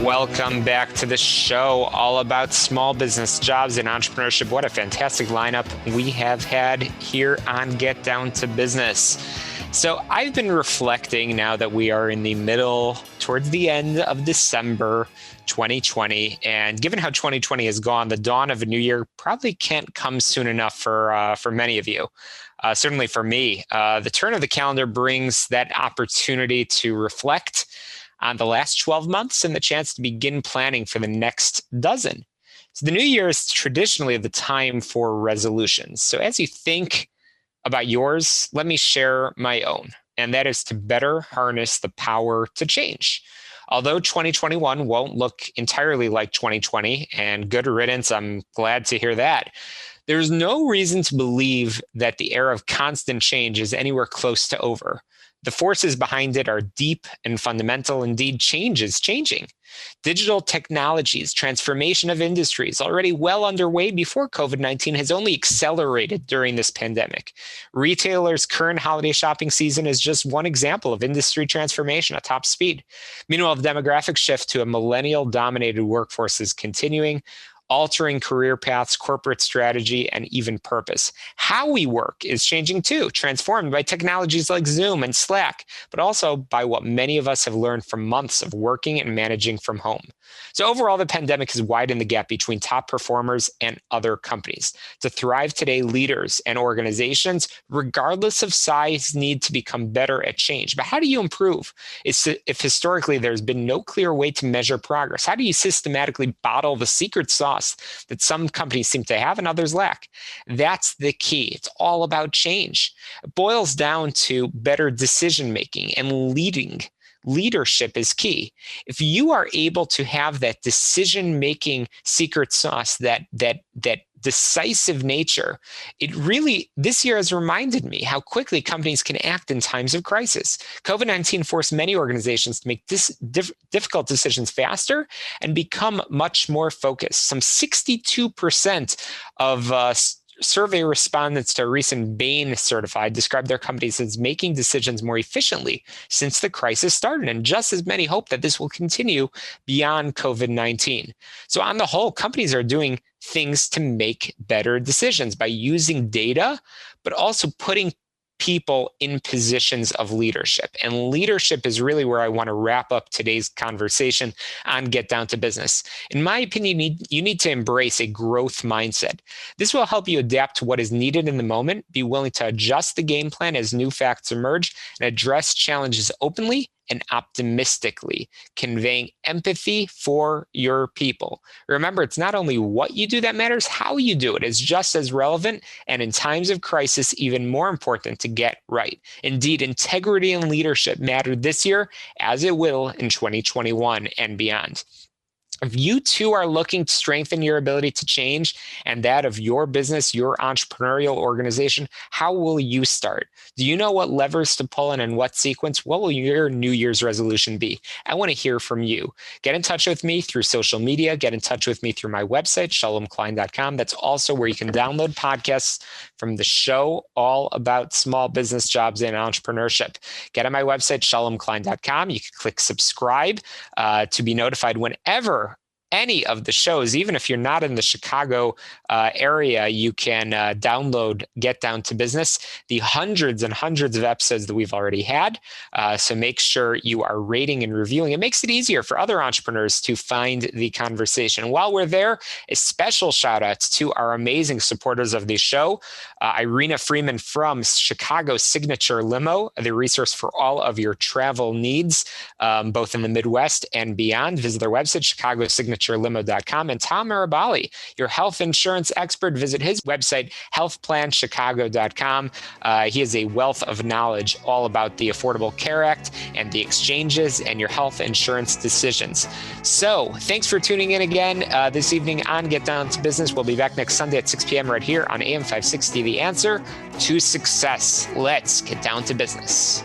Welcome back to the show, all about small business, jobs, and entrepreneurship. What a fantastic lineup we have had here on Get Down to Business. So I've been reflecting now that we are in the middle, towards the end of December 2020, and given how 2020 has gone, the dawn of a new year probably can't come soon enough for many of you. Certainly for me, the turn of the calendar brings that opportunity to reflect on the last 12 months and the chance to begin planning for the next dozen. So the new year is traditionally the time for resolutions. So as you think about yours, let me share my own, and that is to better harness the power to change. Although 2021 won't look entirely like 2020, and good riddance, I'm glad to hear that. There's no reason to believe that the era of constant change is anywhere close to over. The forces behind it are deep and fundamental. Indeed, change is changing. Digital technologies, transformation of industries, already well underway before COVID-19, has only accelerated during this pandemic. Retailers' current holiday shopping season is just one example of industry transformation at top speed. Meanwhile, the demographic shift to a millennial-dominated workforce is continuing, altering career paths, corporate strategy, and even purpose. How we work is changing too, transformed by technologies like Zoom and Slack, but also by what many of us have learned from months of working and managing from home. So overall, the pandemic has widened the gap between top performers and other companies. To thrive today, leaders and organizations, regardless of size, need to become better at change. But how do you improve? If historically there's been no clear way to measure progress, how do you systematically bottle the secret sauce that some companies seem to have and others lack? That's the key. It's all about change. It boils down to better decision-making and leading. Leadership is key. If you are able to have that decision-making secret sauce, that decisive nature, this year has reminded me how quickly companies can act in times of crisis. COVID-19 forced many organizations to make difficult decisions faster and become much more focused. Some 62% of survey respondents to a recent Bain certified described their companies as making decisions more efficiently since the crisis started, and just as many hope that this will continue beyond COVID-19. So on the whole, companies are doing things to make better decisions by using data, but also putting people in positions of leadership. And leadership is really where I want to wrap up today's conversation on Get Down to Business. In my opinion, you need to embrace a growth mindset. This will help you adapt to what is needed in the moment, be willing to adjust the game plan as new facts emerge, and address challenges openly and optimistically, conveying empathy for your people. Remember, it's not only what you do that matters, how you do it is just as relevant, and in times of crisis, even more important to get right. Indeed, integrity and leadership mattered this year, as it will in 2021 and beyond. If you too are looking to strengthen your ability to change and that of your business, your entrepreneurial organization, how will you start? Do you know what levers to pull in what sequence? What will your New Year's resolution be? I want to hear from you. Get in touch with me through social media. Get in touch with me through my website, shalomklein.com. That's also where you can download podcasts from the show all about small business, jobs, and entrepreneurship. Get on my website, shalomklein.com. You can click subscribe to be notified whenever any of the shows. Even if you're not in the Chicago area, you can download Get Down to Business, the hundreds and hundreds of episodes that we've already had. So make sure you are rating and reviewing. It makes it easier for other entrepreneurs to find the conversation. And while we're there, a special shout out to our amazing supporters of the show, Irina Freeman from Chicago Signature Limo, the resource for all of your travel needs, both in the Midwest and beyond. Visit their website, chicagosignaturelimo.com. And Tom Arabali, your health insurance expert, visit his website, healthplanchicago.com. He has a wealth of knowledge all about the Affordable Care Act and the exchanges and your health insurance decisions. So thanks for tuning in again this evening on Get Down to Business. We'll be back next Sunday at 6 p.m. right here on AM 560, The Answer to Success. Let's get down to business.